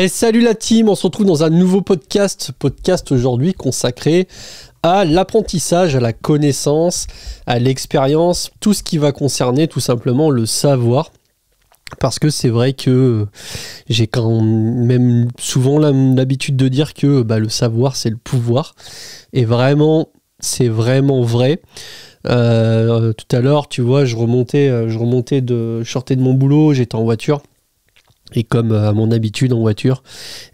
Salut la team, on se retrouve dans un nouveau podcast aujourd'hui consacré à l'apprentissage, à la connaissance, à l'expérience, tout ce qui va concerner tout simplement le savoir. Parce que c'est vrai que j'ai quand même souvent l'habitude de dire que le savoir c'est le pouvoir. Et vraiment, c'est vraiment vrai. Tout à l'heure, tu vois, je sortais de mon boulot, j'étais en voiture. Et comme à mon habitude en voiture,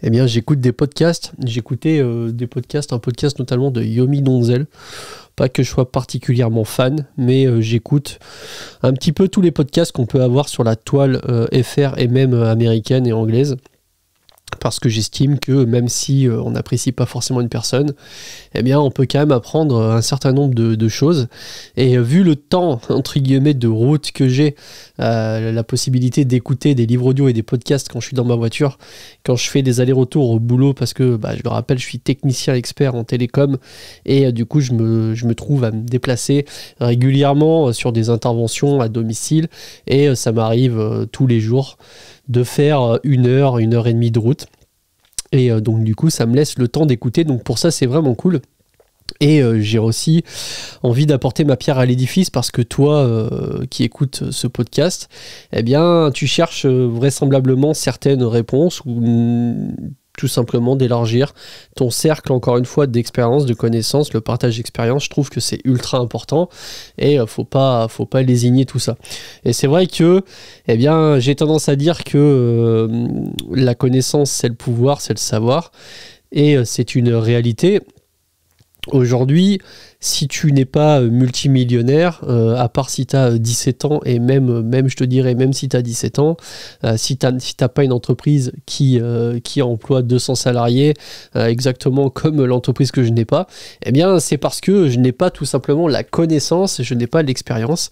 eh bien j'écoute des podcasts. J'écoutais un podcast notamment de Yomi Donzel. Pas que je sois particulièrement fan, mais j'écoute un petit peu tous les podcasts qu'on peut avoir sur la toile FR et même américaine et anglaise. Parce que j'estime que même si on n'apprécie pas forcément une personne, eh bien on peut quand même apprendre un certain nombre de choses. Et vu le temps, entre guillemets, de route que j'ai, la possibilité d'écouter des livres audio et des podcasts quand je suis dans ma voiture, quand je fais des allers-retours au boulot, parce que je le rappelle, je suis technicien expert en télécom, et du coup je me trouve à me déplacer régulièrement sur des interventions à domicile, et ça m'arrive tous les jours de faire 1 heure et demie de route. Et donc du coup ça me laisse le temps d'écouter, donc pour ça c'est vraiment cool. Et j'ai aussi envie d'apporter ma pierre à l'édifice parce que toi qui écoutes ce podcast, eh bien tu cherches vraisemblablement certaines réponses ou tout simplement d'élargir ton cercle, encore une fois, d'expérience, de connaissances, le partage d'expérience. Je trouve que c'est ultra important et faut pas lésigner tout ça. Et c'est vrai que, eh bien, j'ai tendance à dire que la connaissance, c'est le pouvoir, c'est le savoir, et c'est une réalité. Aujourd'hui, si tu n'es pas multimillionnaire, à part si tu as 17 ans, et même je te dirais, même si tu as 17 ans, si tu n'as pas une entreprise qui emploie 200 salariés, exactement comme l'entreprise que je n'ai pas, eh bien c'est parce que je n'ai pas tout simplement la connaissance, je n'ai pas l'expérience.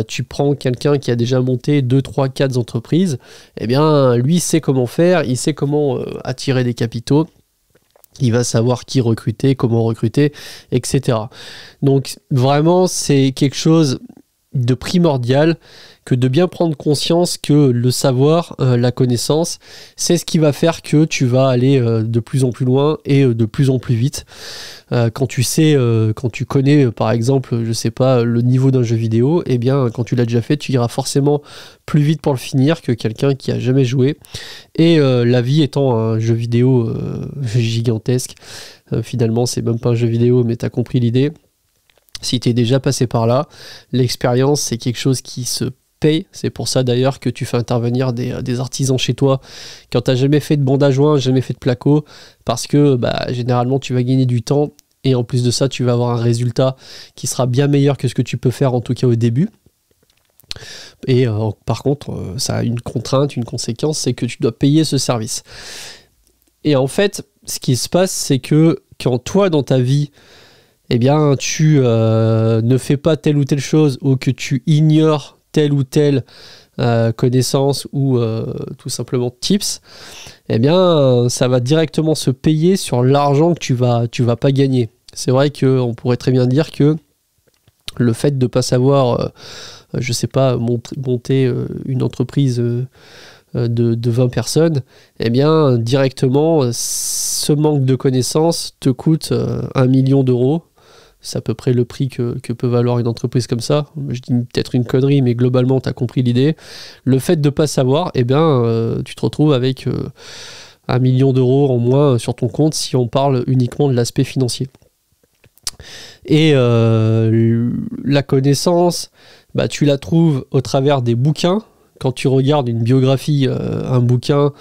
Tu prends quelqu'un qui a déjà monté 2, 3, 4 entreprises, eh bien lui sait comment faire, il sait comment attirer des capitaux. Il va savoir qui recruter, comment recruter, etc. Donc vraiment, c'est quelque chose de primordial que de bien prendre conscience que le savoir, la connaissance, c'est ce qui va faire que tu vas aller de plus en plus loin et de plus en plus vite. Quand tu connais par exemple, je sais pas, le niveau d'un jeu vidéo, eh bien quand tu l'as déjà fait, tu iras forcément plus vite pour le finir que quelqu'un qui a jamais joué. Et la vie étant un jeu vidéo gigantesque, finalement c'est même pas un jeu vidéo, mais t'as compris l'idée. Si t'es déjà passé par là, l'expérience c'est quelque chose qui se paye. C'est pour ça d'ailleurs que tu fais intervenir des artisans chez toi quand t'as jamais fait de bande à joint, jamais fait de placo, parce que généralement tu vas gagner du temps et en plus de ça tu vas avoir un résultat qui sera bien meilleur que ce que tu peux faire en tout cas au début. Et par contre ça a une contrainte, une conséquence, c'est que tu dois payer ce service. Et en fait ce qui se passe, c'est que quand toi dans ta vie, eh bien tu ne fais pas telle ou telle chose, ou que tu ignores telle ou telle connaissance ou tout simplement tips, eh bien ça va directement se payer sur l'argent que tu vas pas gagner. C'est vrai qu'on pourrait très bien dire que le fait de pas savoir, je sais pas, monter une entreprise de 20 personnes, eh bien directement ce manque de connaissances te coûte 1 million d'euros. C'est à peu près le prix que peut valoir une entreprise comme ça. Je dis peut-être une connerie, mais globalement, tu as compris l'idée. Le fait de ne pas savoir, eh bien, tu te retrouves avec 1 million d'euros en moins sur ton compte si on parle uniquement de l'aspect financier. Et la connaissance, tu la trouves au travers des bouquins. Quand tu regardes une biographie, un bouquin,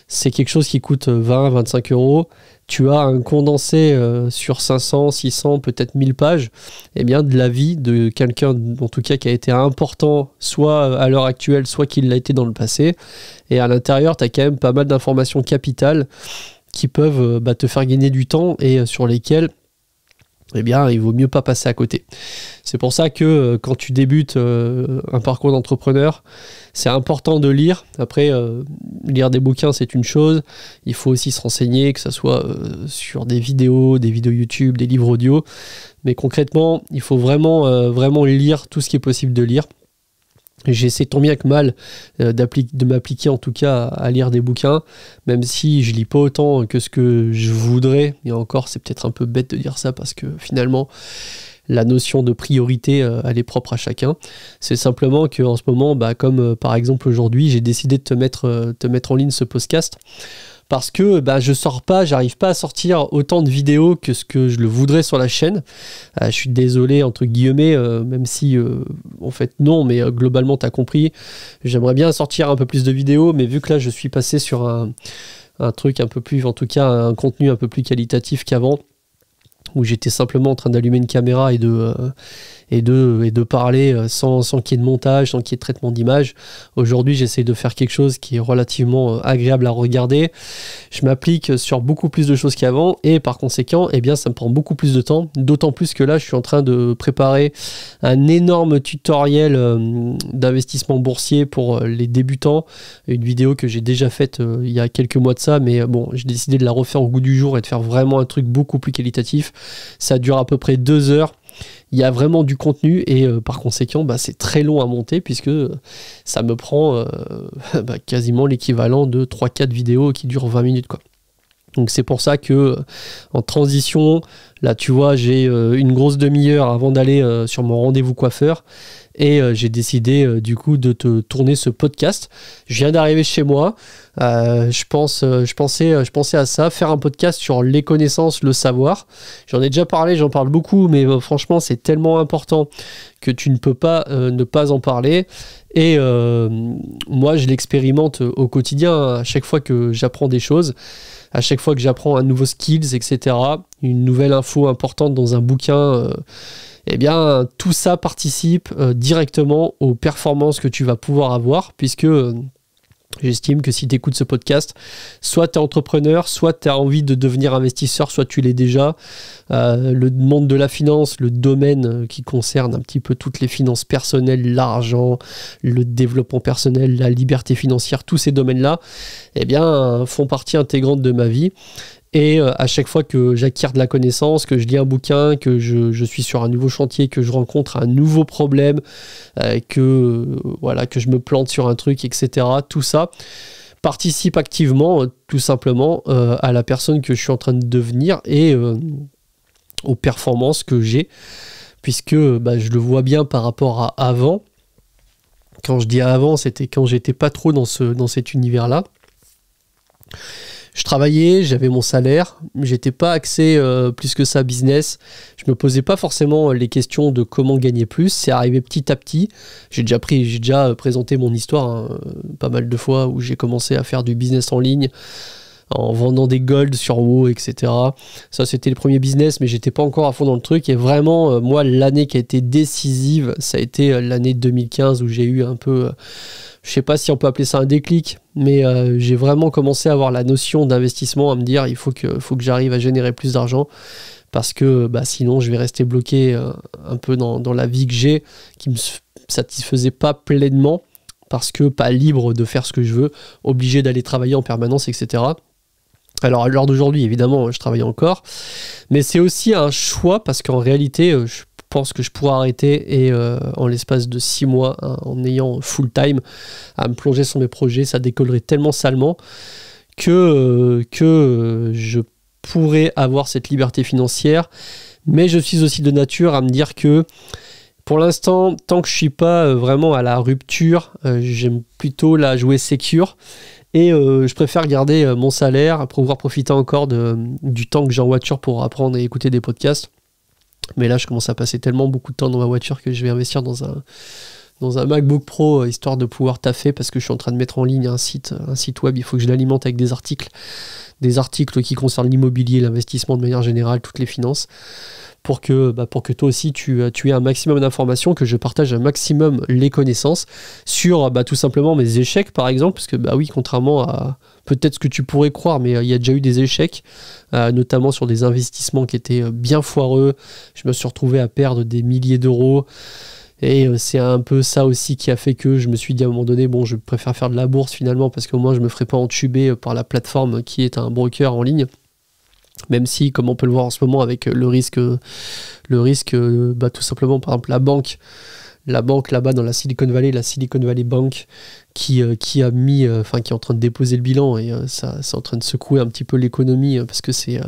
c'est quelque chose qui coûte 20, 25 euros. Tu as un condensé sur 500, 600, peut-être 1000 pages, eh bien, de la vie de quelqu'un, en tout cas, qui a été important, soit à l'heure actuelle, soit qui l'a été dans le passé. Et à l'intérieur, tu as quand même pas mal d'informations capitales qui peuvent te faire gagner du temps et sur lesquelles eh bien, il vaut mieux pas passer à côté. C'est pour ça que quand tu débutes un parcours d'entrepreneur, c'est important de lire. Après, lire des bouquins, c'est une chose. Il faut aussi se renseigner, que ce soit sur des vidéos YouTube, des livres audio. Mais concrètement, il faut vraiment lire tout ce qui est possible de lire. J'essaie tant bien que mal de m'appliquer en tout cas à lire des bouquins, même si je lis pas autant que ce que je voudrais. Et encore, c'est peut-être un peu bête de dire ça parce que finalement, la notion de priorité, elle est propre à chacun. C'est simplement qu'en ce moment, comme par exemple aujourd'hui, j'ai décidé de te mettre en ligne ce podcast. Parce que j'arrive pas à sortir autant de vidéos que ce que je le voudrais sur la chaîne. Je suis désolé, entre guillemets, même si, en fait, non, mais globalement, tu as compris. J'aimerais bien sortir un peu plus de vidéos, mais vu que là, je suis passé sur un truc un peu plus, en tout cas, un contenu un peu plus qualitatif qu'avant, où j'étais simplement en train d'allumer une caméra et de parler sans qu'il y ait de montage, sans qu'il y ait de traitement d'image. Aujourd'hui, j'essaie de faire quelque chose qui est relativement agréable à regarder. Je m'applique sur beaucoup plus de choses qu'avant et par conséquent, eh bien, ça me prend beaucoup plus de temps. D'autant plus que là, je suis en train de préparer un énorme tutoriel d'investissement boursier pour les débutants. Une vidéo que j'ai déjà faite il y a quelques mois de ça, mais bon, j'ai décidé de la refaire au goût du jour et de faire vraiment un truc beaucoup plus qualitatif. Ça dure à peu près 2 heures. Il y a vraiment du contenu et par conséquent, c'est très long à monter puisque ça me prend quasiment l'équivalent de 3-4 vidéos qui durent 20 minutes, quoi. Donc c'est pour ça que en transition, là tu vois, j'ai une grosse demi-heure avant d'aller sur mon rendez-vous coiffeur et j'ai décidé du coup de te tourner ce podcast. Je viens d'arriver chez moi, je pensais à ça, faire un podcast sur les connaissances, le savoir. J'en ai déjà parlé, j'en parle beaucoup, mais franchement c'est tellement important que tu ne peux pas ne pas en parler. Et moi je l'expérimente au quotidien, à chaque fois que j'apprends des choses. À chaque fois que j'apprends un nouveau skills, etc., une nouvelle info importante dans un bouquin, eh bien, tout ça participe directement aux performances que tu vas pouvoir avoir, puisque j'estime que si tu écoutes ce podcast, soit tu es entrepreneur, soit tu as envie de devenir investisseur, soit tu l'es déjà. Le monde de la finance, le domaine qui concerne un petit peu toutes les finances personnelles, l'argent, le développement personnel, la liberté financière, tous ces domaines-là, eh bien, font partie intégrante de ma vie. Et à chaque fois que j'acquiers de la connaissance, que je lis un bouquin, que je suis sur un nouveau chantier, que je rencontre un nouveau problème, que je me plante sur un truc, etc., tout ça participe activement, tout simplement, à la personne que je suis en train de devenir et aux performances que j'ai, puisque je le vois bien par rapport à avant. Quand je dis avant, c'était quand j'étais pas trop dans cet univers-là. Je travaillais, j'avais mon salaire, j'étais pas axé plus que ça business. Je me posais pas forcément les questions de comment gagner plus. C'est arrivé petit à petit. J'ai déjà présenté mon histoire pas mal de fois où j'ai commencé à faire du business en ligne en vendant des golds sur WoW, etc. Ça, c'était le premier business, mais j'étais pas encore à fond dans le truc. Et vraiment, moi, l'année qui a été décisive, ça a été l'année 2015 où j'ai eu un peu... je sais pas si on peut appeler ça un déclic, mais j'ai vraiment commencé à avoir la notion d'investissement, à me dire il faut que j'arrive à générer plus d'argent parce que sinon je vais rester bloqué un peu dans la vie que j'ai, qui me satisfaisait pas pleinement parce que pas libre de faire ce que je veux, obligé d'aller travailler en permanence, etc. Alors à l'heure d'aujourd'hui, évidemment, je travaille encore, mais c'est aussi un choix parce qu'en réalité, je pense que je pourrais arrêter et en l'espace de 6 mois, en ayant full time, à me plonger sur mes projets, ça décollerait tellement salement que je pourrais avoir cette liberté financière. Mais je suis aussi de nature à me dire que pour l'instant, tant que je suis pas vraiment à la rupture, j'aime plutôt la jouer secure. Et je préfère garder mon salaire pour pouvoir profiter encore du temps que j'ai en voiture pour apprendre et écouter des podcasts. Mais là, je commence à passer tellement beaucoup de temps dans ma voiture que je vais investir dans un MacBook Pro, histoire de pouvoir taffer, parce que je suis en train de mettre en ligne un site web. Il faut que je l'alimente avec des articles qui concernent l'immobilier, l'investissement de manière générale, toutes les finances, pour que toi aussi tu aies un maximum d'informations, que je partage un maximum les connaissances sur tout simplement mes échecs, par exemple, parce que oui, contrairement à peut-être ce que tu pourrais croire, mais il y a déjà eu des échecs, notamment sur des investissements qui étaient bien foireux. Je me suis retrouvé à perdre des milliers d'euros. Et c'est un peu ça aussi qui a fait que je me suis dit à un moment donné, bon, je préfère faire de la bourse finalement, parce qu'au moins je me ferai pas entuber par la plateforme qui est un broker en ligne. Même si, comme on peut le voir en ce moment avec le risque tout simplement, par exemple, la banque la banque là-bas dans la Silicon Valley Bank, qui a mis, qui est en train de déposer le bilan, et ça, c'est en train de secouer un petit peu l'économie, parce que c'est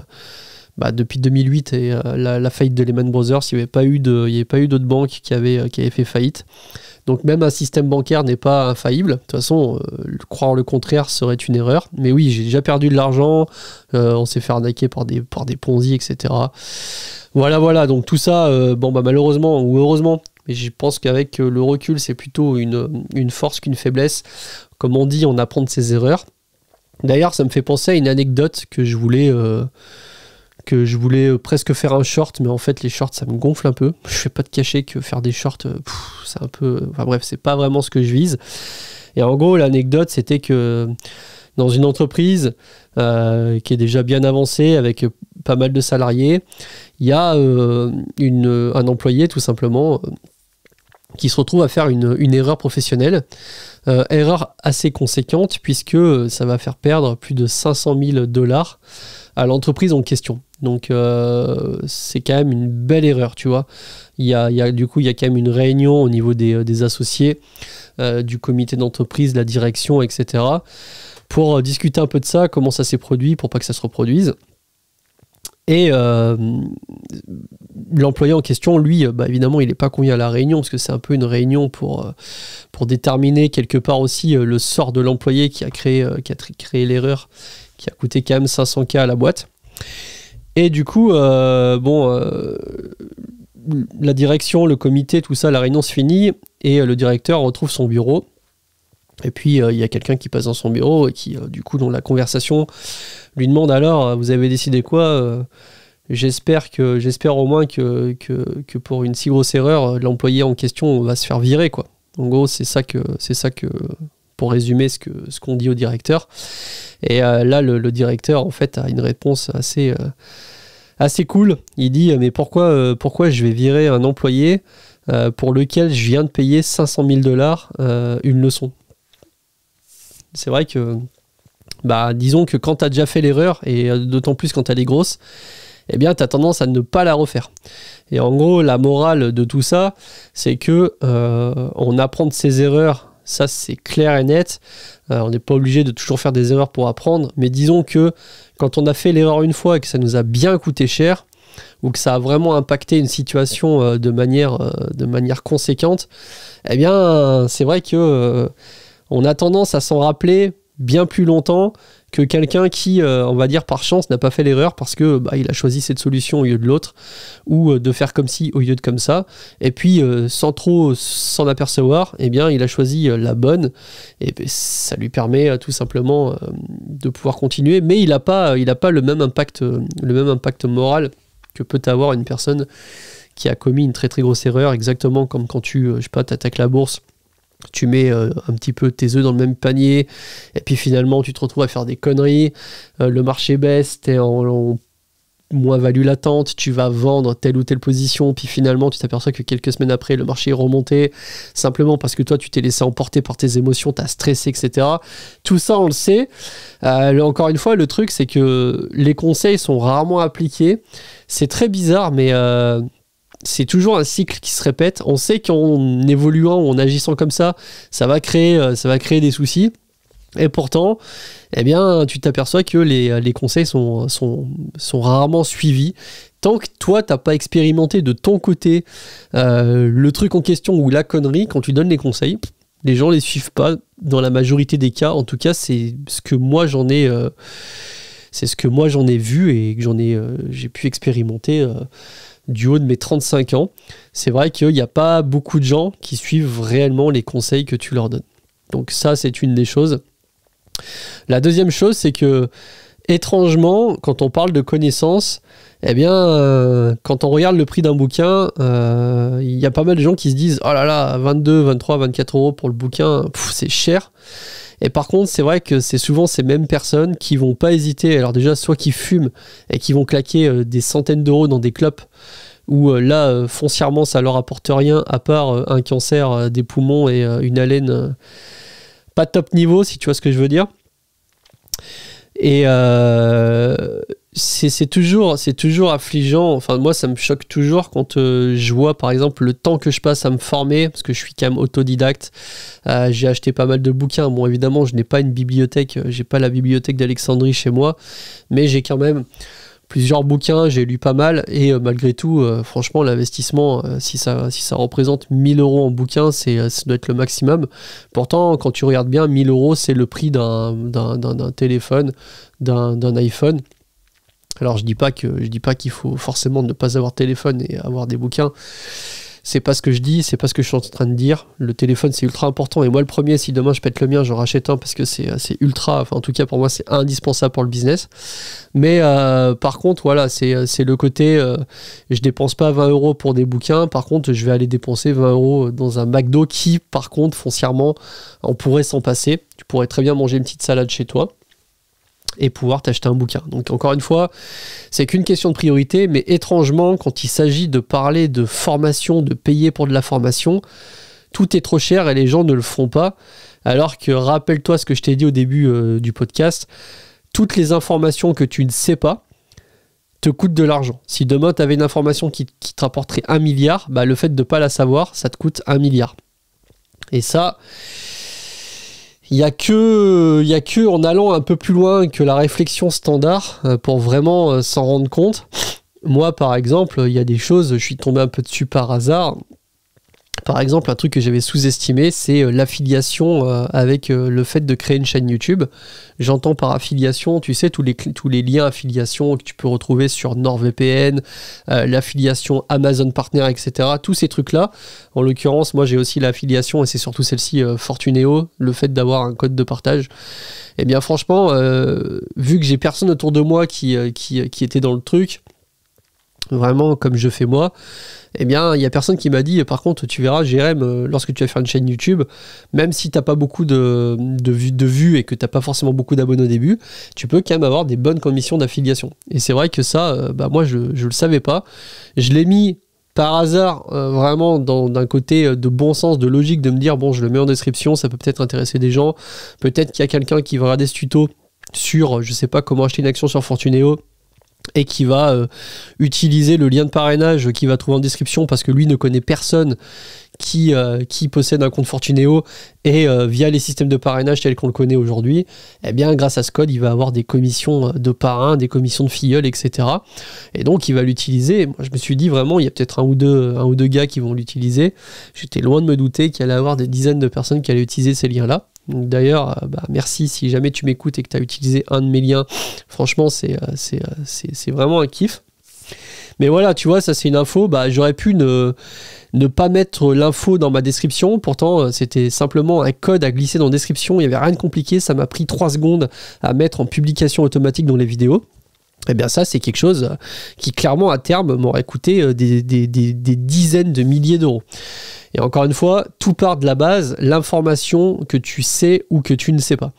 depuis 2008 et la faillite de Lehman Brothers, il n'y avait pas eu d'autres banques qui avaient fait faillite. Donc même un système bancaire n'est pas infaillible. De toute façon, croire le contraire serait une erreur. Mais oui, j'ai déjà perdu de l'argent, on s'est fait arnaquer par des Ponzi, etc. Voilà. Donc tout ça, malheureusement ou heureusement, mais je pense qu'avec le recul, c'est plutôt une force qu'une faiblesse. Comme on dit, on apprend de ses erreurs. D'ailleurs, ça me fait penser à une anecdote que je voulais presque faire un short, mais en fait les shorts ça me gonfle un peu. Je fais pas de cacher que faire des shorts, c'est un peu... Enfin bref, c'est pas vraiment ce que je vise. Et en gros, l'anecdote, c'était que dans une entreprise qui est déjà bien avancée, avec pas mal de salariés, il y a un employé tout simplement qui se retrouve à faire une erreur professionnelle. Erreur assez conséquente, puisque ça va faire perdre plus de 500 000 $ à l'entreprise en question. Donc c'est quand même une belle erreur, tu vois. Il y a quand même une réunion au niveau des associés, du comité d'entreprise, de la direction, etc. pour discuter un peu de ça, comment ça s'est produit, pour pas que ça se reproduise. Et l'employé en question, lui, évidemment, il n'est pas convié à la réunion, parce que c'est un peu une réunion pour déterminer quelque part aussi le sort de l'employé qui a créé l'erreur, qui a coûté quand même 500 000 à la boîte. Et du coup, la direction, le comité, tout ça, la réunion se finit, et le directeur retrouve son bureau. Et puis, il y a quelqu'un qui passe dans son bureau et qui, du coup, dans la conversation, lui demande: alors, vous avez décidé quoi? J'espère au moins que pour une si grosse erreur, l'employé en question va se faire virer, quoi. En gros, c'est ça que, pour résumer ce qu'on dit au directeur. Et là, le directeur, en fait, a une réponse assez cool. Il dit: mais pourquoi je vais virer un employé pour lequel je viens de payer 500 000 $ une leçon? C'est vrai que, disons que quand tu as déjà fait l'erreur, et d'autant plus quand elle est grosse, eh bien, tu as tendance à ne pas la refaire. Et en gros, la morale de tout ça, c'est que on apprend de ses erreurs. Ça, c'est clair et net. On n'est pas obligé de toujours faire des erreurs pour apprendre. Mais disons que quand on a fait l'erreur une fois et que ça nous a bien coûté cher, ou que ça a vraiment impacté une situation de manière conséquente, eh bien, c'est vrai que on a tendance à s'en rappeler bien plus longtemps que quelqu'un qui, on va dire par chance, n'a pas fait l'erreur parce que il a choisi cette solution au lieu de l'autre, ou de faire comme ci au lieu de comme ça, et puis sans trop s'en apercevoir, eh bien il a choisi la bonne, et ça lui permet tout simplement de pouvoir continuer, mais il n'a pas le même impact moral que peut avoir une personne qui a commis une très très grosse erreur, exactement comme quand tu t'attaques la bourse. Tu mets un petit peu tes œufs dans le même panier, et puis finalement tu te retrouves à faire des conneries, le marché baisse, t'es en moins-value latente, tu vas vendre telle ou telle position, puis finalement tu t'aperçois que quelques semaines après le marché est remonté, simplement parce que toi tu t'es laissé emporter par tes émotions, t'as stressé, etc. Tout ça on le sait. Encore une fois, le truc c'est que les conseils sont rarement appliqués. C'est très bizarre, mais c'est toujours un cycle qui se répète. On sait qu'en évoluant ou en agissant comme ça, ça va créer des soucis. Et pourtant, eh bien, tu t'aperçois que les conseils sont rarement suivis. Tant que toi, t'as pas expérimenté de ton côté le truc en question ou la connerie, quand tu donnes les conseils, les gens les suivent pas dans la majorité des cas. En tout cas, c'est ce que moi j'en ai vu et que j'ai pu expérimenter du haut de mes 35 ans. C'est vrai qu'il n'y a pas beaucoup de gens qui suivent réellement les conseils que tu leur donnes. Donc ça, c'est une des choses. La deuxième chose, c'est que, étrangement, quand on parle de connaissances, eh bien, quand on regarde le prix d'un bouquin, il y a pas mal de gens qui se disent « Oh là là, 22, 23, 24 € pour le bouquin, c'est cher ». Et par contre, c'est vrai que c'est souvent ces mêmes personnes qui vont pas hésiter, alors déjà, soit qui fument et qui vont claquer des centaines d'euros dans des clopes, où là, foncièrement, ça leur apporte rien, à part un cancer des poumons et une haleine pas top niveau, si tu vois ce que je veux dire. Et c'est toujours affligeant. Enfin, moi, ça me choque toujours quand je vois, par exemple, le temps que je passe à me former, parce que je suis quand même autodidacte. J'ai acheté pas mal de bouquins. Bon, évidemment, je n'ai pas une bibliothèque. J'ai pas la bibliothèque d'Alexandrie chez moi, mais j'ai quand même plusieurs bouquins. J'ai lu pas mal et malgré tout, franchement, l'investissement, si ça représente 1000 euros en bouquin, ça doit être le maximum. Pourtant, quand tu regardes bien, 1000 euros, c'est le prix d'un téléphone, d'un iPhone. Alors je dis pas qu'il faut forcément ne pas avoir de téléphone et avoir des bouquins. C'est pas ce que je dis, c'est pas ce que je suis en train de dire. Le téléphone c'est ultra important et moi le premier, si demain je pète le mien, j'en rachète un parce que c'est ultra, enfin en tout cas pour moi c'est indispensable pour le business. Mais par contre voilà, c'est le côté, je dépense pas 20 euros pour des bouquins, par contre je vais aller dépenser 20 euros dans un McDo qui par contre foncièrement on pourrait s'en passer. Tu pourrais très bien manger une petite salade chez toi et pouvoir t'acheter un bouquin. Donc encore une fois, c'est qu'une question de priorité, mais étrangement, quand il s'agit de parler de formation, de payer pour de la formation, tout est trop cher et les gens ne le font pas. Alors que, rappelle-toi ce que je t'ai dit au début du podcast, toutes les informations que tu ne sais pas te coûtent de l'argent. Si demain tu avais une information qui te rapporterait 1 milliard, bah, le fait de ne pas la savoir, ça te coûte 1 milliard. Et ça... Il n'y a que en allant un peu plus loin que la réflexion standard pour vraiment s'en rendre compte. Moi, par exemple, il y a des choses, je suis tombé un peu dessus par hasard. Par exemple, un truc que j'avais sous-estimé, c'est l'affiliation avec le fait de créer une chaîne YouTube. J'entends par affiliation, tu sais, tous les liens affiliation que tu peux retrouver sur NordVPN, l'affiliation Amazon Partner, etc. Tous ces trucs-là. En l'occurrence, moi, j'ai aussi l'affiliation, et c'est surtout celle-ci, Fortunéo, le fait d'avoir un code de partage. Eh bien, franchement, vu que j'ai personne autour de moi qui était dans le truc, vraiment comme je fais moi, eh bien, il n'y a personne qui m'a dit, par contre, tu verras, Jérém, lorsque tu vas faire une chaîne YouTube, même si tu n'as pas beaucoup de vues et que tu n'as pas forcément beaucoup d'abonnés au début, tu peux quand même avoir des bonnes commissions d'affiliation. Et c'est vrai que ça, moi, je ne le savais pas. Je l'ai mis par hasard, vraiment, d'un côté de bon sens, de logique, de me dire, bon, je le mets en description, ça peut peut-être intéresser des gens. Peut-être qu'il y a quelqu'un qui va regarder ce tuto sur, je sais pas, comment acheter une action sur Fortunéo, et qui va utiliser le lien de parrainage qu'il va trouver en description parce que lui ne connaît personne qui possède un compte Fortunéo et via les systèmes de parrainage tels qu'on le connaît aujourd'hui, eh bien grâce à ce code il va avoir des commissions de parrain, des commissions de filleul, etc. Et donc il va l'utiliser. Moi je me suis dit vraiment il y a peut-être un ou deux gars qui vont l'utiliser. J'étais loin de me douter qu'il allait y avoir des dizaines de personnes qui allaient utiliser ces liens-là. D'ailleurs, merci si jamais tu m'écoutes et que tu as utilisé un de mes liens. Franchement, c'est vraiment un kiff. Mais voilà, tu vois, ça c'est une info. J'aurais pu ne pas mettre l'info dans ma description. Pourtant, c'était simplement un code à glisser dans la description. Il n'y avait rien de compliqué. Ça m'a pris 3 secondes à mettre en publication automatique dans les vidéos. Eh bien ça, c'est quelque chose qui clairement à terme m'aurait coûté des dizaines de milliers d'euros. Et encore une fois, tout part de la base, l'information que tu sais ou que tu ne sais pas.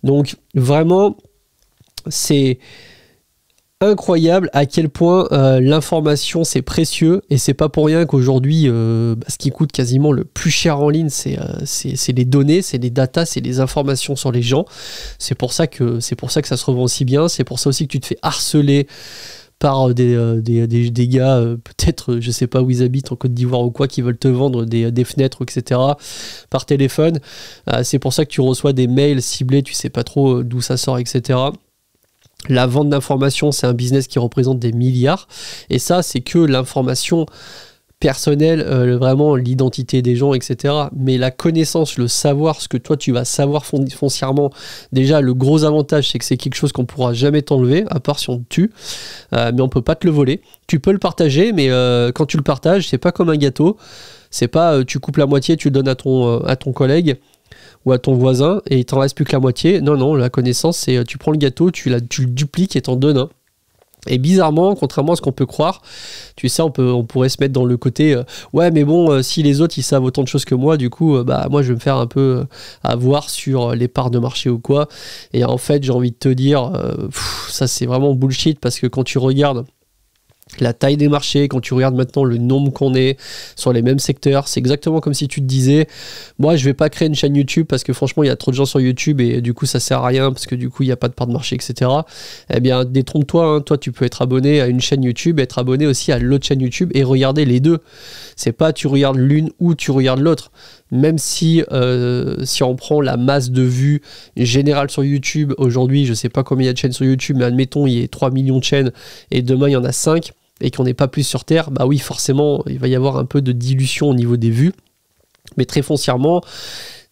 Donc vraiment, c'est incroyable à quel point l'information c'est précieux et c'est pas pour rien qu'aujourd'hui ce qui coûte quasiment le plus cher en ligne c'est les données, c'est les datas, c'est les informations sur les gens. C'est pour ça que ça se revend aussi bien, c'est pour ça aussi que tu te fais harceler par des gars, peut-être, je sais pas où ils habitent, en Côte d'Ivoire ou quoi, qui veulent te vendre des fenêtres, etc., par téléphone. C'est pour ça que tu reçois des mails ciblés, tu sais pas trop d'où ça sort, etc. La vente d'informations, c'est un business qui représente des milliards. Et ça, c'est que l'information personnelle, vraiment l'identité des gens, etc. Mais la connaissance, le savoir, ce que toi tu vas savoir foncièrement, déjà le gros avantage c'est que c'est quelque chose qu'on pourra jamais t'enlever, à part si on te tue, mais on peut pas te le voler. Tu peux le partager, mais quand tu le partages, c'est pas comme un gâteau, c'est pas tu coupes la moitié, tu le donnes à ton collègue ou à ton voisin et il t'en reste plus que la moitié. Non, la connaissance c'est tu prends le gâteau, tu le dupliques et t'en donnes un. Et bizarrement, contrairement à ce qu'on peut croire, tu sais, on pourrait se mettre dans le côté ouais mais bon, si les autres ils savent autant de choses que moi, du coup moi je vais me faire un peu avoir sur les parts de marché ou quoi. Et en fait j'ai envie de te dire ça c'est vraiment bullshit, parce que quand tu regardes la taille des marchés, quand tu regardes maintenant le nombre qu'on est sur les mêmes secteurs, c'est exactement comme si tu te disais, moi je vais pas créer une chaîne YouTube parce que franchement il y a trop de gens sur YouTube et du coup ça sert à rien parce que du coup il n'y a pas de part de marché, etc. Eh bien détrompe-toi, hein. Toi tu peux être abonné à une chaîne YouTube, être abonné aussi à l'autre chaîne YouTube et regarder les deux. C'est pas tu regardes l'une ou tu regardes l'autre. Même si on prend la masse de vues générale sur YouTube, aujourd'hui je sais pas combien il y a de chaînes sur YouTube, mais admettons il y a 3 millions de chaînes et demain il y en a 5 et qu'on n'est pas plus sur Terre, bah oui forcément il va y avoir un peu de dilution au niveau des vues, mais très foncièrement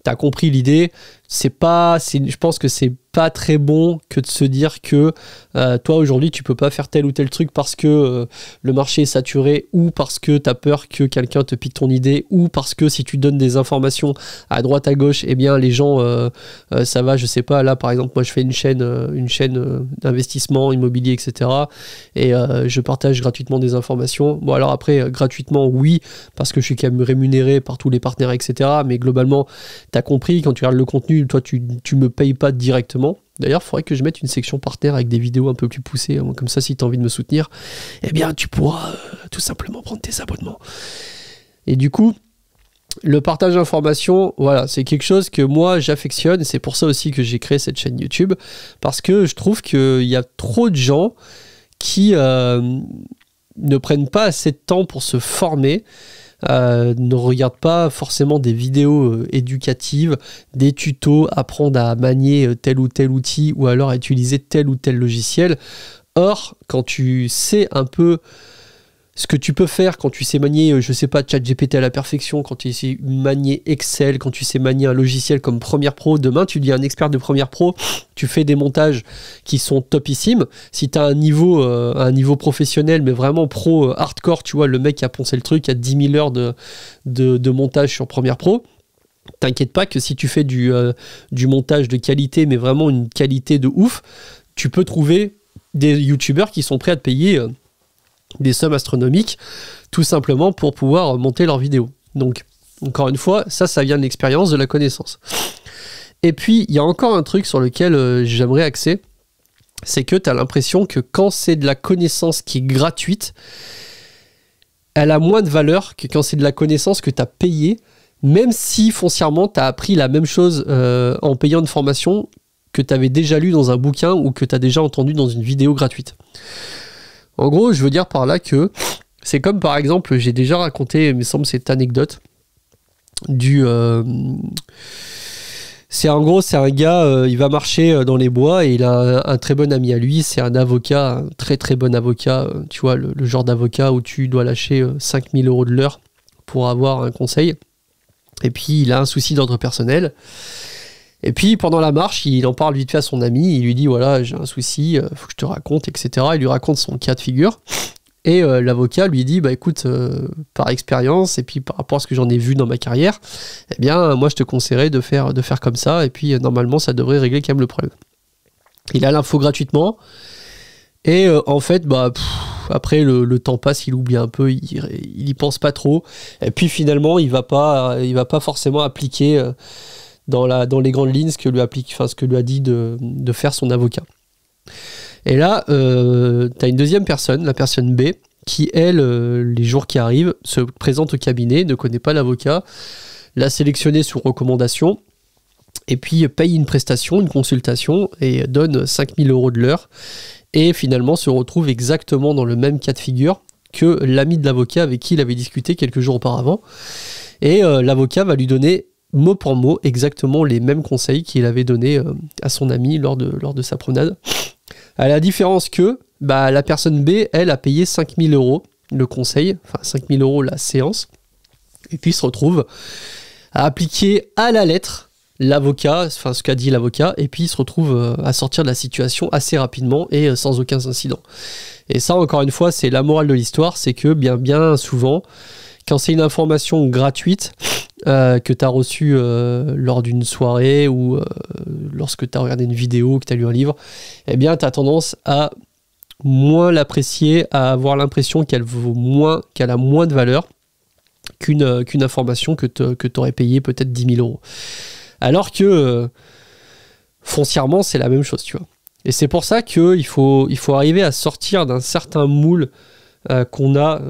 t'as compris l'idée. Je pense que c'est pas très bon que de se dire que toi aujourd'hui tu peux pas faire tel ou tel truc parce que le marché est saturé, ou parce que tu as peur que quelqu'un te pique ton idée, ou parce que si tu donnes des informations à droite à gauche, eh bien les gens ça va, je sais pas, là par exemple moi je fais une chaîne d'investissement immobilier, etc. et je partage gratuitement des informations. Bon alors après gratuitement oui, parce que je suis quand même rémunéré par tous les partenaires, etc. mais globalement tu as compris, quand tu regardes le contenu, toi tu me payes pas directement. D'ailleurs, il faudrait que je mette une section partenaire avec des vidéos un peu plus poussées. Comme ça, si tu as envie de me soutenir, eh bien, tu pourras tout simplement prendre tes abonnements. Et du coup, le partage d'informations, voilà, c'est quelque chose que moi, j'affectionne. Et c'est pour ça aussi que j'ai créé cette chaîne YouTube. Parce que je trouve qu'il y a trop de gens qui ne prennent pas assez de temps pour se former. Ne regarde pas forcément des vidéos éducatives, des tutos, apprendre à manier tel ou tel outil ou alors à utiliser tel ou tel logiciel. Or, quand tu sais un peu ce que tu peux faire, quand tu sais manier, je sais pas, ChatGPT à la perfection, quand tu sais manier Excel, quand tu sais manier un logiciel comme Premiere Pro, demain tu deviens un expert de Premiere Pro, tu fais des montages qui sont topissimes. Si tu as un niveau professionnel, mais vraiment pro hardcore, tu vois, le mec qui a poncé le truc, qui a 10 000 heures de montage sur Premiere Pro, t'inquiète pas que si tu fais du montage de qualité, mais vraiment une qualité de ouf, tu peux trouver des youtubeurs qui sont prêts à te payer des sommes astronomiques, tout simplement pour pouvoir monter leurs vidéos. Donc, encore une fois, ça vient de l'expérience, de la connaissance. Et puis, il y a encore un truc sur lequel j'aimerais axer, c'est que tu as l'impression que quand c'est de la connaissance qui est gratuite, elle a moins de valeur que quand c'est de la connaissance que tu as payée, même si foncièrement tu as appris la même chose en payant une formation que tu avais déjà lu dans un bouquin ou que tu as déjà entendu dans une vidéo gratuite. En gros, je veux dire par là que c'est comme par exemple, j'ai déjà raconté, il me semble, cette anecdote c'est un gars, il va marcher dans les bois et il a un très bon ami à lui, c'est un avocat, un très très bon avocat, tu vois, le genre d'avocat où tu dois lâcher 5 000 € de l'heure pour avoir un conseil. Et puis il a un souci d'ordre personnel. Et puis pendant la marche, il en parle vite fait à son ami, il lui dit voilà, j'ai un souci, faut que je te raconte, etc. Il lui raconte son cas de figure. Et l'avocat lui dit bah écoute, par expérience et puis par rapport à ce que j'en ai vu dans ma carrière, eh bien moi je te conseillerais de faire comme ça, et puis normalement ça devrait régler quand même le problème. Il a l'info gratuitement, et en fait après le temps passe, il oublie un peu, il y pense pas trop, et puis finalement il va pas forcément appliquer dans les grandes lignes ce que lui a dit de faire son avocat. Et là, tu as une deuxième personne, la personne B, qui, elle, les jours qui arrivent, se présente au cabinet, ne connaît pas l'avocat, l'a sélectionné sous recommandation, et puis paye une prestation, une consultation, et donne 5 000 € de l'heure, et finalement se retrouve exactement dans le même cas de figure que l'ami de l'avocat avec qui il avait discuté quelques jours auparavant. Et l'avocat va lui donner mot pour mot exactement les mêmes conseils qu'il avait donnés à son ami lors de sa promenade. À la différence que la personne B, elle, a payé 5 000 € le conseil, enfin 5 000 € la séance, et puis se retrouve à appliquer à la lettre l'avocat, enfin ce qu'a dit l'avocat, et puis il se retrouve à sortir de la situation assez rapidement et sans aucun incident. Et ça, encore une fois, c'est la morale de l'histoire, c'est que bien souvent, quand c'est une information gratuite que tu as reçue lors d'une soirée ou lorsque tu as regardé une vidéo, que tu as lu un livre, eh bien tu as tendance à moins l'apprécier, à avoir l'impression qu'elle a moins de valeur qu'une information que tu aurais payé peut-être 10 000 €. Alors que foncièrement, c'est la même chose, tu vois. Et c'est pour ça qu'il faut arriver à sortir d'un certain moule qu'on a,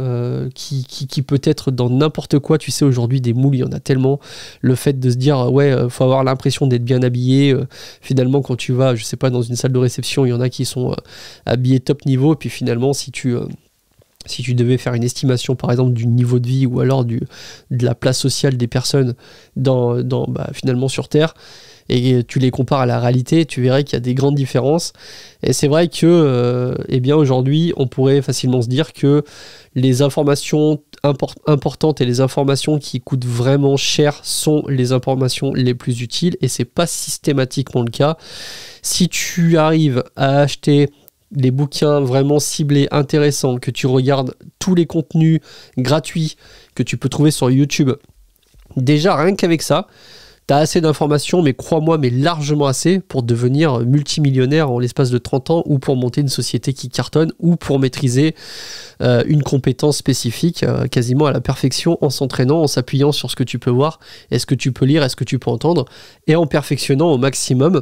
qui peut être dans n'importe quoi. Tu sais, aujourd'hui, des moules, il y en a tellement. Le fait de se dire, faut avoir l'impression d'être bien habillé. Finalement, quand tu vas, je sais pas, dans une salle de réception, il y en a qui sont habillés top niveau. Et puis finalement, si tu devais faire une estimation, par exemple, du niveau de vie ou alors de la place sociale des personnes finalement sur Terre, et tu les compares à la réalité, tu verrais qu'il y a des grandes différences. Et c'est vrai que aujourd'hui, on pourrait facilement se dire que les informations importantes et les informations qui coûtent vraiment cher sont les informations les plus utiles, et c'est pas systématiquement le cas. Si tu arrives à acheter les bouquins vraiment ciblés, intéressants, que tu regardes tous les contenus gratuits que tu peux trouver sur YouTube, déjà rien qu'avec ça, t'as assez d'informations, mais crois-moi, mais largement assez pour devenir multimillionnaire en l'espace de 30 ans, ou pour monter une société qui cartonne, ou pour maîtriser une compétence spécifique quasiment à la perfection, en s'entraînant, en s'appuyant sur ce que tu peux voir, et ce que tu peux lire, et ce que tu peux entendre, et en perfectionnant au maximum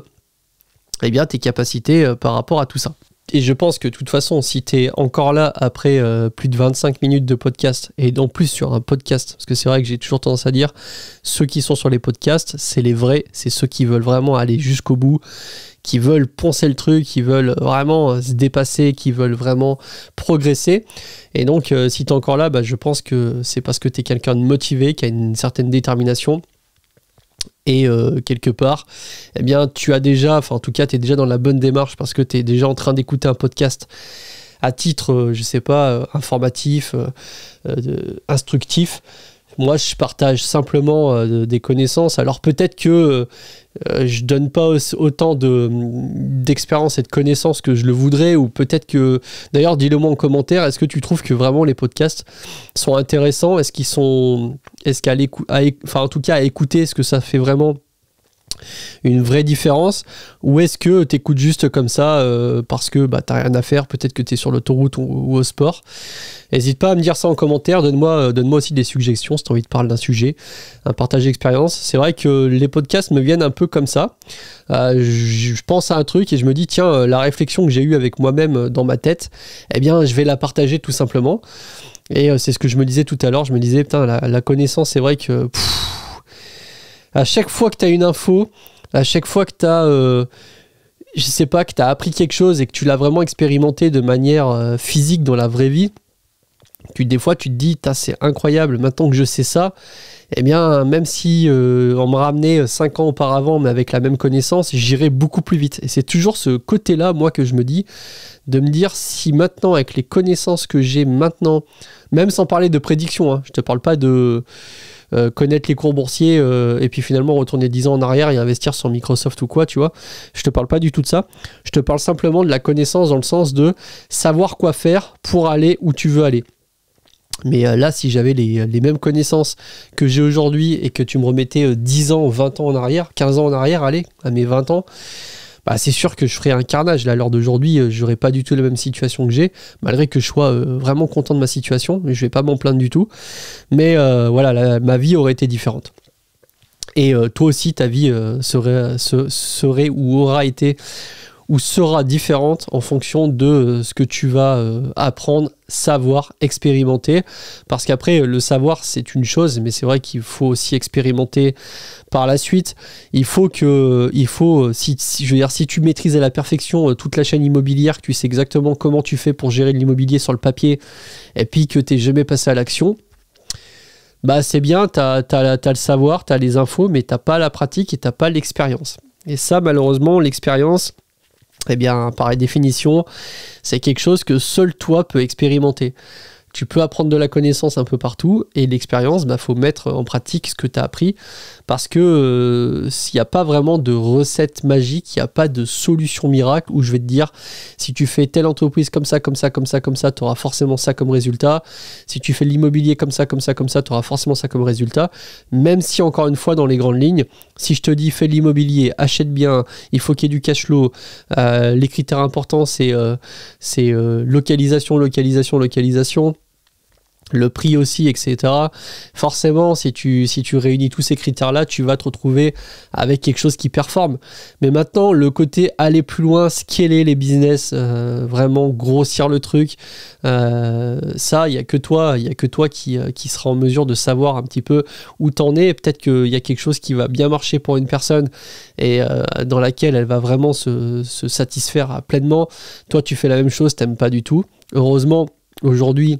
tes capacités par rapport à tout ça. Et je pense que de toute façon, si tu es encore là après plus de 25 minutes de podcast, et en plus sur un podcast, parce que c'est vrai que j'ai toujours tendance à dire, ceux qui sont sur les podcasts, c'est les vrais, c'est ceux qui veulent vraiment aller jusqu'au bout, qui veulent poncer le truc, qui veulent vraiment se dépasser, qui veulent vraiment progresser. Et donc, si tu es encore là, je pense que c'est parce que tu es quelqu'un de motivé, qui a une certaine détermination. Et quelque part, tu as déjà, en tout cas, tu es déjà dans la bonne démarche, parce que tu es déjà en train d'écouter un podcast à titre, informatif, instructif. Moi, je partage simplement des connaissances. Alors peut-être que je donne pas autant d'expérience et de connaissances que je le voudrais, ou peut-être que... D'ailleurs, dis-le moi en commentaire, est-ce que tu trouves que vraiment les podcasts sont intéressants? En tout cas, à écouter, est-ce que ça fait vraiment une vraie différence, ou est-ce que tu écoutes juste comme ça parce que t'as rien à faire, peut-être que tu es sur l'autoroute ou au sport? N'hésite pas à me dire ça en commentaire, donne-moi aussi des suggestions si tu as envie de parler d'un sujet, un partage d'expérience. C'est vrai que les podcasts me viennent un peu comme ça. Je pense à un truc et je me dis, tiens, la réflexion que j'ai eue avec moi-même dans ma tête, je vais la partager tout simplement. Et c'est ce que je me disais tout à l'heure, je me disais, putain, la connaissance, c'est vrai que... à chaque fois que tu as une info, à chaque fois que tu as, que tu as appris quelque chose et que tu l'as vraiment expérimenté de manière physique dans la vraie vie, des fois tu te dis, c'est incroyable, maintenant que je sais ça, même si on me ramenait 5 ans auparavant, mais avec la même connaissance, j'irais beaucoup plus vite. Et c'est toujours ce côté-là, moi, que je me dis, de me dire, si maintenant, avec les connaissances que j'ai maintenant, même sans parler de prédiction, je te parle pas de... connaître les cours boursiers et puis finalement retourner 10 ans en arrière et investir sur Microsoft ou quoi, tu vois. Je te parle pas du tout de ça. Je te parle simplement de la connaissance dans le sens de savoir quoi faire pour aller où tu veux aller. Mais là, si j'avais les mêmes connaissances que j'ai aujourd'hui et que tu me remettais 10 ans, 20 ans en arrière, 15 ans en arrière, allez, à mes 20 ans, c'est sûr que je ferais un carnage. Là, à l'heure d'aujourd'hui, j'aurais pas du tout la même situation que j'ai, malgré que je sois vraiment content de ma situation, mais je vais pas m'en plaindre du tout. Mais ma vie aurait été différente. Et toi aussi, ta vie serait ou aura été ou sera différente en fonction de ce que tu vas apprendre, savoir, expérimenter. Parce qu'après, le savoir, c'est une chose, mais c'est vrai qu'il faut aussi expérimenter par la suite. Si tu maîtrises à la perfection toute la chaîne immobilière, que tu sais exactement comment tu fais pour gérer l'immobilier sur le papier, et puis que tu n'es jamais passé à l'action, c'est bien, tu as le savoir, tu as les infos, mais tu n'as pas la pratique et tu n'as pas l'expérience. Et ça, malheureusement, l'expérience, par définition, c'est quelque chose que seul toi peux expérimenter. Tu peux apprendre de la connaissance un peu partout, et l'expérience, faut mettre en pratique ce que tu as appris, parce que s'il n'y a pas vraiment de recette magique, il n'y a pas de solution miracle où je vais te dire, si tu fais telle entreprise comme ça, comme ça, comme ça, comme ça, tu auras forcément ça comme résultat. Si tu fais l'immobilier comme ça, comme ça, comme ça, tu auras forcément ça comme résultat. Même si, encore une fois, dans les grandes lignes, si je te dis fais l'immobilier, achète bien, il faut qu'il y ait du cash flow, les critères importants, c'est localisation, localisation, localisation. le prix aussi, etc. Forcément, si tu réunis tous ces critères-là, tu vas te retrouver avec quelque chose qui performe. Mais maintenant, le côté aller plus loin, scaler les business, vraiment grossir le truc, ça, il n'y a que toi qui sera en mesure de savoir un petit peu où t'en es. Peut-être qu'il y a quelque chose qui va bien marcher pour une personne et dans laquelle elle va vraiment se satisfaire pleinement. Toi, tu fais la même chose, t'aimes pas du tout. Heureusement, aujourd'hui,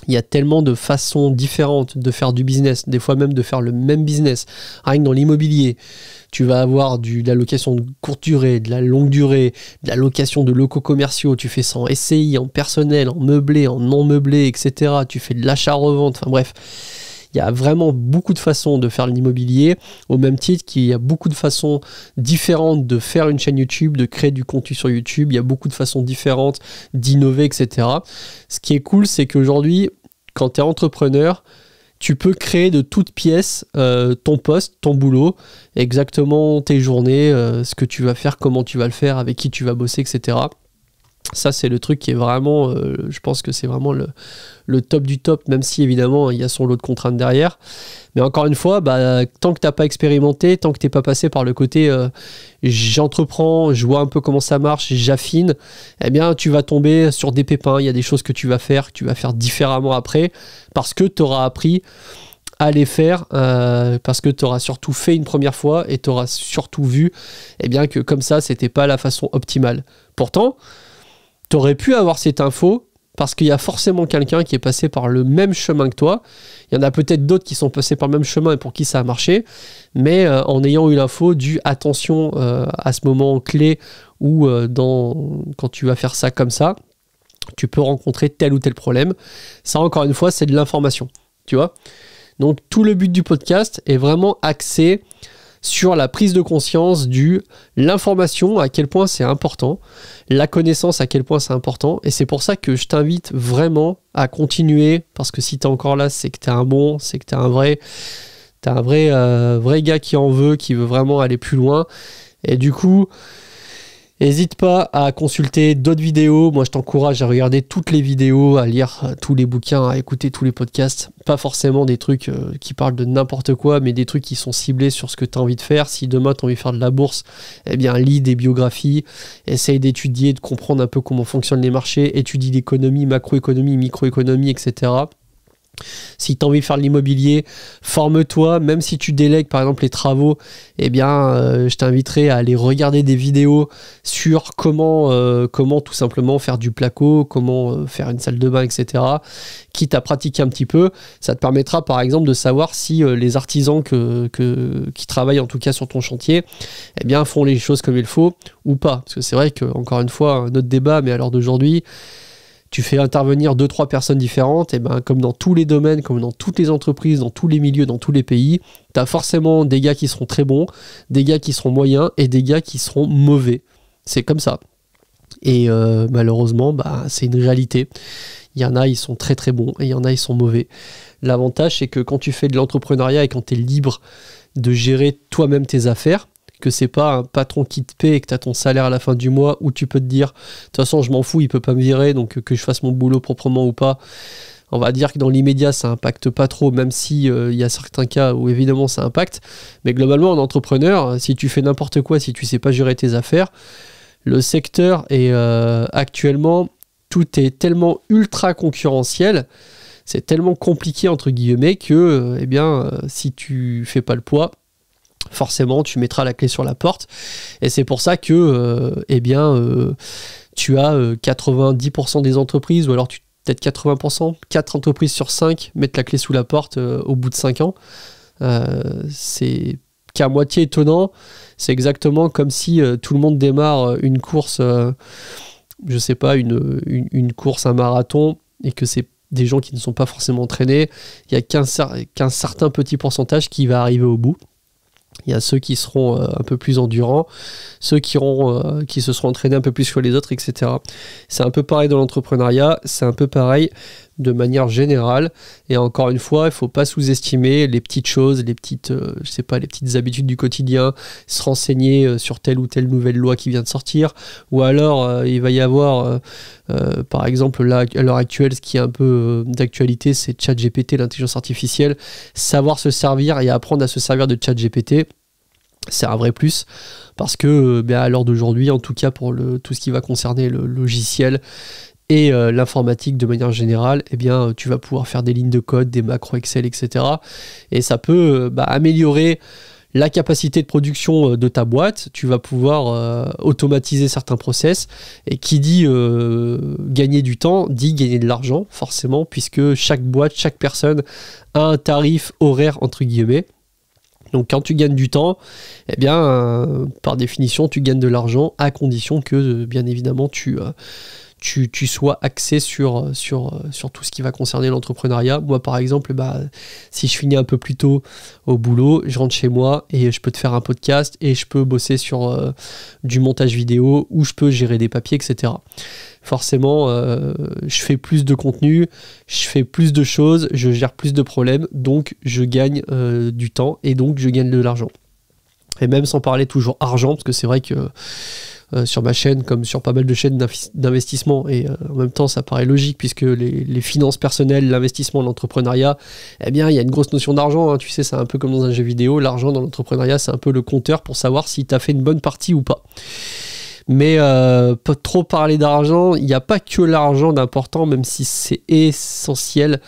il y a tellement de façons différentes de faire du business, des fois même de faire le même business. Rien que dans l'immobilier, tu vas avoir de la location de courte durée, de la longue durée, de la location de locaux commerciaux, tu fais ça en SCI, en personnel, en meublé, en non meublé, etc. Tu fais de l'achat-revente, enfin bref. Il y a vraiment beaucoup de façons de faire l'immobilier, au même titre qu'il y a beaucoup de façons différentes de faire une chaîne YouTube, de créer du contenu sur YouTube. Il y a beaucoup de façons différentes d'innover, etc. Ce qui est cool, c'est qu'aujourd'hui, quand tu es entrepreneur, tu peux créer de toutes pièces ton poste, ton boulot, exactement tes journées, ce que tu vas faire, comment tu vas le faire, avec qui tu vas bosser, etc. Ça, c'est le truc qui est vraiment, je pense que c'est vraiment le top du top, même si évidemment il y a son lot de contraintes derrière. Mais encore une fois, tant que tu n'as pas expérimenté, tant que tu n'es pas passé par le côté j'entreprends, je vois un peu comment ça marche, j'affine, eh bien tu vas tomber sur des pépins. Il y a des choses que tu vas faire différemment après, parce que tu auras appris à les faire, parce que tu auras surtout fait une première fois et tu auras surtout vu que comme ça, c'était pas la façon optimale. Pourtant, tu aurais pu avoir cette info parce qu'il y a forcément quelqu'un qui est passé par le même chemin que toi. Il y en a peut-être d'autres qui sont passés par le même chemin et pour qui ça a marché, mais en ayant eu l'info du attention à ce moment clé où quand tu vas faire ça comme ça, tu peux rencontrer tel ou tel problème. Ça, encore une fois, c'est de l'information, tu vois. Donc, tout le but du podcast est vraiment axé sur la prise de conscience l'information, à quel point c'est important, la connaissance, à quel point c'est important. Et c'est pour ça que je t'invite vraiment à continuer, parce que si tu es encore là, c'est que tu es un bon, c'est que tu es un vrai gars qui veut vraiment aller plus loin. Et du coup, n'hésite pas à consulter d'autres vidéos. Moi, je t'encourage à regarder toutes les vidéos, à lire tous les bouquins, à écouter tous les podcasts. Pas forcément des trucs qui parlent de n'importe quoi, mais des trucs qui sont ciblés sur ce que tu as envie de faire. Si demain, tu as envie de faire de la bourse, lis des biographies, essaye d'étudier, de comprendre un peu comment fonctionnent les marchés, étudie l'économie, macroéconomie, microéconomie, etc. Si tu as envie de faire de l'immobilier, forme-toi, même si tu délègues par exemple les travaux, je t'inviterai à aller regarder des vidéos sur comment tout simplement faire du placo, comment faire une salle de bain, etc. Quitte à pratiquer un petit peu, ça te permettra par exemple de savoir si les artisans qui travaillent en tout cas sur ton chantier, font les choses comme il faut ou pas. Parce que c'est vrai que, encore une fois, un autre débat, mais à l'heure d'aujourd'hui, tu fais intervenir 2-3 personnes différentes, comme dans tous les domaines, comme dans toutes les entreprises, dans tous les milieux, dans tous les pays, tu as forcément des gars qui seront très bons, des gars qui seront moyens et des gars qui seront mauvais. C'est comme ça. Et malheureusement, c'est une réalité. Il y en a, ils sont très très bons et il y en a, ils sont mauvais. L'avantage, c'est que quand tu fais de l'entrepreneuriat et quand tu es libre de gérer toi-même tes affaires, que c'est pas un patron qui te paie et que tu as ton salaire à la fin du mois où tu peux te dire de toute façon je m'en fous, il peut pas me virer, donc que je fasse mon boulot proprement ou pas. On va dire que dans l'immédiat ça impacte pas trop, même si y a certains cas où évidemment ça impacte, mais globalement en entrepreneur, si tu fais n'importe quoi, si tu sais pas gérer tes affaires, le secteur est actuellement, tout est tellement ultra concurrentiel, c'est tellement compliqué entre guillemets que si tu fais pas le poids, forcément tu mettras la clé sur la porte. Et c'est pour ça que tu as 90% des entreprises, ou alors peut-être 80%, 4 entreprises sur 5 mettent la clé sous la porte au bout de 5 ans. C'est qu'à moitié étonnant. C'est exactement comme si tout le monde démarre une course, je sais pas, une course, un marathon, et que c'est des gens qui ne sont pas forcément entraînés. Il y a qu'un certain petit pourcentage qui va arriver au bout. Il y a ceux qui seront un peu plus endurants, ceux qui se seront entraînés un peu plus que les autres, etc. C'est un peu pareil dans l'entrepreneuriat, c'est un peu pareil de manière générale. Et encore une fois, il ne faut pas sous-estimer les petites choses, les petites, les petites habitudes du quotidien, se renseigner sur telle ou telle nouvelle loi qui vient de sortir, ou alors il va y avoir, par exemple, là, à l'heure actuelle, ce qui est un peu d'actualité, c'est ChatGPT, l'intelligence artificielle. Savoir se servir et apprendre à se servir de ChatGPT, c'est un vrai plus, parce que à l'heure d'aujourd'hui, en tout cas pour tout ce qui va concerner le logiciel et l'informatique de manière générale, tu vas pouvoir faire des lignes de code, des macros Excel, etc. Et ça peut améliorer la capacité de production de ta boîte. Tu vas pouvoir automatiser certains process, et qui dit gagner du temps, dit gagner de l'argent, forcément, puisque chaque boîte, chaque personne a un tarif horaire, entre guillemets. Donc quand tu gagnes du temps, par définition, tu gagnes de l'argent, à condition que, bien évidemment, tu sois axé sur tout ce qui va concerner l'entrepreneuriat. Moi, par exemple, si je finis un peu plus tôt au boulot, je rentre chez moi et je peux te faire un podcast, et je peux bosser sur du montage vidéo, ou je peux gérer des papiers, etc. Forcément, je fais plus de contenu, je fais plus de choses, je gère plus de problèmes, donc je gagne du temps, et donc je gagne de l'argent. Et même sans parler toujours argent, parce que c'est vrai que sur ma chaîne, comme sur pas mal de chaînes d'investissement, et en même temps ça paraît logique, puisque les finances personnelles, l'investissement, l'entrepreneuriat, il y a une grosse notion d'argent, hein. Tu sais, c'est un peu comme dans un jeu vidéo, l'argent dans l'entrepreneuriat, c'est un peu le compteur pour savoir si tu as fait une bonne partie ou pas. Mais pas trop parler d'argent, il n'y a pas que l'argent d'important, même si c'est essentiel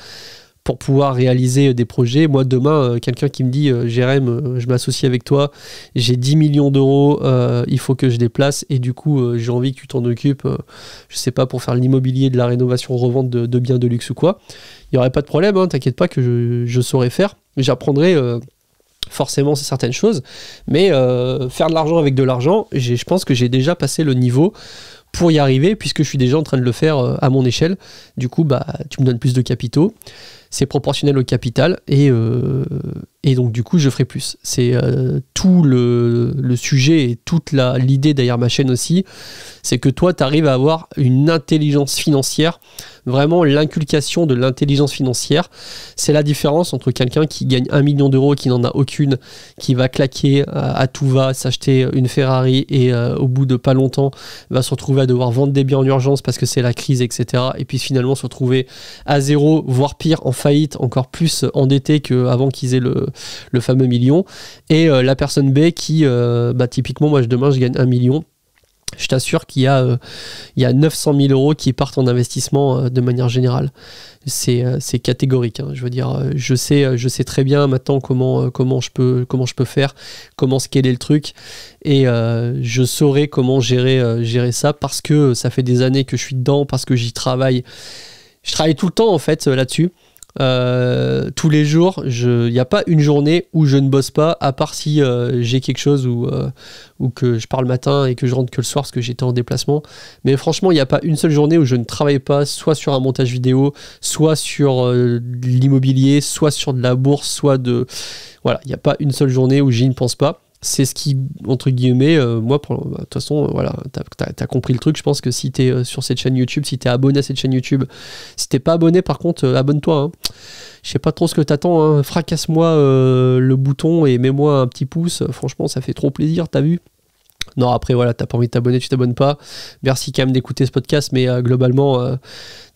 pour pouvoir réaliser des projets. Moi, demain, quelqu'un qui me dit Jérém, je m'associe avec toi, j'ai 10 millions d'euros, il faut que je les place, et du coup, j'ai envie que tu t'en occupes, je sais pas, pour faire l'immobilier, de la rénovation, revente de biens de luxe ou quoi. Il n'y aurait pas de problème, hein, t'inquiète pas que je saurais faire. J'apprendrai forcément c'est certaines choses, mais faire de l'argent avec de l'argent, je pense que j'ai déjà passé le niveau pour y arriver, puisque je suis déjà en train de le faire à mon échelle. Du coup, tu me donnes plus de capitaux, c'est proportionnel au capital, et donc du coup je ferai plus. C'est tout le sujet, et toute l'idée derrière ma chaîne aussi, c'est que toi tu arrives à avoir une intelligence financière, vraiment l'inculcation de l'intelligence financière. C'est la différence entre quelqu'un qui gagne 1 million d'euros, qui n'en a aucune, qui va claquer à tout va, s'acheter une Ferrari, et au bout de pas longtemps va se retrouver à devoir vendre des biens en urgence parce que c'est la crise, etc. Et puis finalement se retrouver à zéro, voire pire, en faillite, encore plus endetté qu'avant qu'ils aient le fameux million. Et la personne B qui, typiquement, moi demain je gagne 1 million. Je t'assure qu'il y a 900 000 euros qui partent en investissement de manière générale. C'est catégorique, hein. Je veux dire, je sais très bien maintenant comment je peux faire, comment scaler le truc, et je saurai comment gérer ça, parce que ça fait des années que je suis dedans, parce que j'y travaille. Je travaille tout le temps en fait là-dessus. Tous les jours, il n'y a pas une journée où je ne bosse pas, à part si j'ai quelque chose ou que je pars le matin et que je rentre que le soir parce que j'étais en déplacement. Mais franchement, il n'y a pas une seule journée où je ne travaille pas, soit sur un montage vidéo, soit sur l'immobilier, soit sur de la bourse, voilà, il n'y a pas une seule journée où j'y ne pense pas. C'est ce qui, entre guillemets, moi, de toute façon, voilà, t'as compris le truc. Je pense que si t'es sur cette chaîne YouTube, si t'es abonné à cette chaîne YouTube, si t'es pas abonné, par contre, abonne-toi, hein. Je sais pas trop ce que t'attends, hein. Fracasse-moi le bouton et mets-moi un petit pouce. Franchement, ça fait trop plaisir, t'as vu? Non, après, voilà, t'as pas envie de t'abonner, tu t'abonnes pas. Merci quand même d'écouter ce podcast, mais globalement,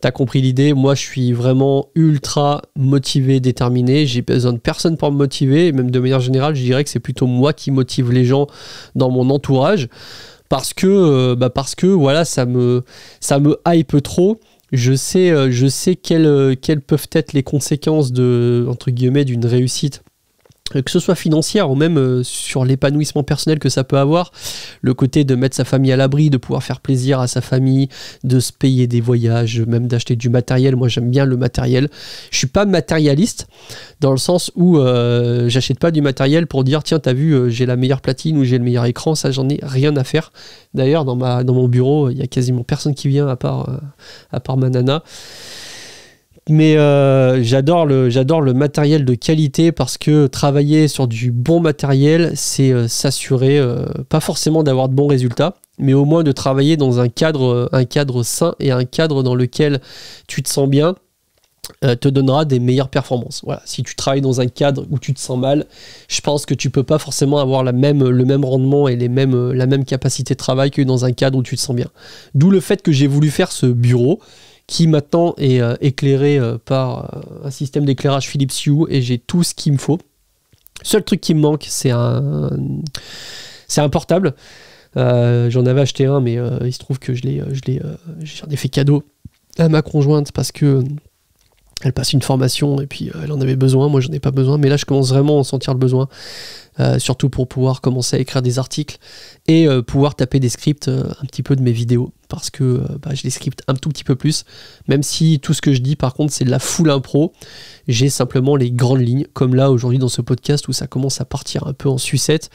t'as compris l'idée. Moi, je suis vraiment ultra motivé, déterminé. J'ai besoin de personne pour me motiver. Et même de manière générale, je dirais que c'est plutôt moi qui motive les gens dans mon entourage. Parce que voilà, ça me hype trop. Je sais quelles peuvent être les conséquences entre guillemets, d'une réussite, que ce soit financière ou même sur l'épanouissement personnel que ça peut avoir, le côté de mettre sa famille à l'abri, de pouvoir faire plaisir à sa famille, de se payer des voyages, même d'acheter du matériel. Moi j'aime bien le matériel, je suis pas matérialiste dans le sens où j'achète pas du matériel pour dire tiens t'as vu j'ai la meilleure platine ou j'ai le meilleur écran, ça j'en ai rien à faire. D'ailleurs dans mon bureau il y a quasiment personne qui vient à part ma nana. Mais j'adore le matériel de qualité, parce que travailler sur du bon matériel, c'est s'assurer, pas forcément d'avoir de bons résultats, mais au moins de travailler dans un cadre sain, et un cadre dans lequel tu te sens bien, te donnera des meilleures performances. Voilà. Si tu travailles dans un cadre où tu te sens mal, je pense que tu peux pas forcément avoir le même rendement et la même capacité de travail que dans un cadre où tu te sens bien. D'où le fait que j'ai voulu faire ce bureau qui maintenant est éclairé par un système d'éclairage Philips Hue et j'ai tout ce qu'il me faut. Seul truc qui me manque, c'est un portable. J'en avais acheté un, mais il se trouve que j'en ai fait cadeau à ma conjointe parce que elle passe une formation et puis elle en avait besoin. Moi, j'en ai pas besoin, mais là, je commence vraiment à en sentir le besoin, surtout pour pouvoir commencer à écrire des articles et pouvoir taper des scripts un petit peu de mes vidéos parce que je les scripte un tout petit peu plus, même si tout ce que je dis, par contre, c'est de la full impro. J'ai simplement les grandes lignes, comme là, aujourd'hui, dans ce podcast où ça commence à partir un peu en sucette.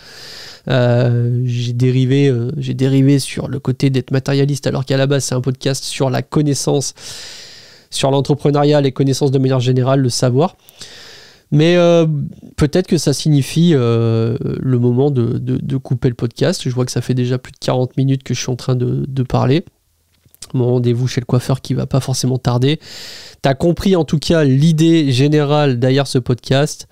J'ai dérivé sur le côté d'être matérialiste, alors qu'à la base, c'est un podcast sur la connaissance, sur l'entrepreneuriat, les connaissances de manière générale, le savoir. Mais peut-être que ça signifie le moment de couper le podcast. Je vois que ça fait déjà plus de 40 minutes que je suis en train de parler. Mon rendez-vous chez le coiffeur qui va pas forcément tarder. T'as compris en tout cas l'idée générale derrière ce podcast.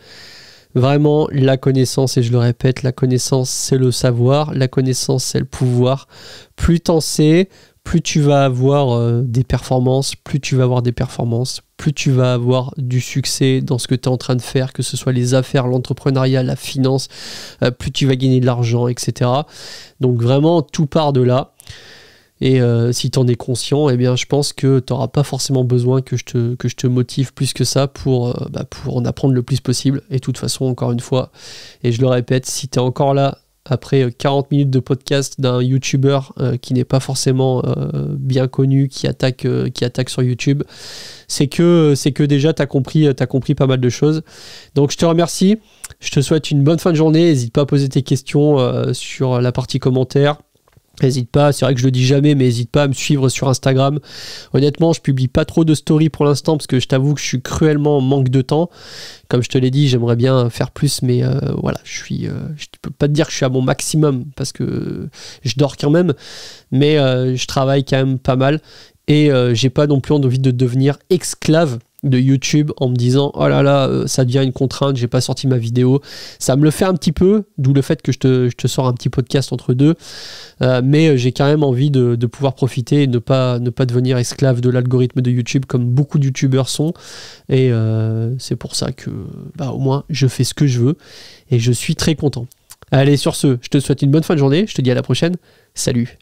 Vraiment, la connaissance, et je le répète, la connaissance, c'est le savoir. La connaissance, c'est le pouvoir. Plus t'en sais, plus tu vas avoir des performances, plus tu vas avoir du succès dans ce que tu es en train de faire, que ce soit les affaires, l'entrepreneuriat, la finance, plus tu vas gagner de l'argent, etc. Donc vraiment, tout part de là. Et si tu en es conscient, eh bien, je pense que tu n'auras pas forcément besoin que je te motive plus que ça pour en apprendre le plus possible. Et de toute façon, encore une fois, et je le répète, si tu es encore là, après 40 minutes de podcast d'un YouTuber qui n'est pas forcément bien connu, qui attaque sur YouTube, c'est que déjà tu as compris pas mal de choses. Donc je te remercie, je te souhaite une bonne fin de journée, n'hésite pas à poser tes questions sur la partie commentaires. N'hésite pas, c'est vrai que je le dis jamais, mais n'hésite pas à me suivre sur Instagram. Honnêtement, je publie pas trop de stories pour l'instant parce que je t'avoue que je suis cruellement en manque de temps. Comme je te l'ai dit, j'aimerais bien faire plus, mais voilà, je peux pas te dire que je suis à mon maximum parce que je dors quand même, mais je travaille quand même pas mal et j'ai pas non plus envie de devenir esclave de YouTube en me disant oh là là ça devient une contrainte, j'ai pas sorti ma vidéo. Ça me le fait un petit peu, d'où le fait que je te sors un petit podcast entre deux, mais j'ai quand même envie de pouvoir profiter et ne pas devenir esclave de l'algorithme de YouTube comme beaucoup de youtubeurs sont, et c'est pour ça que au moins je fais ce que je veux et je suis très content. Allez, sur ce, je te souhaite une bonne fin de journée, je te dis à la prochaine, salut.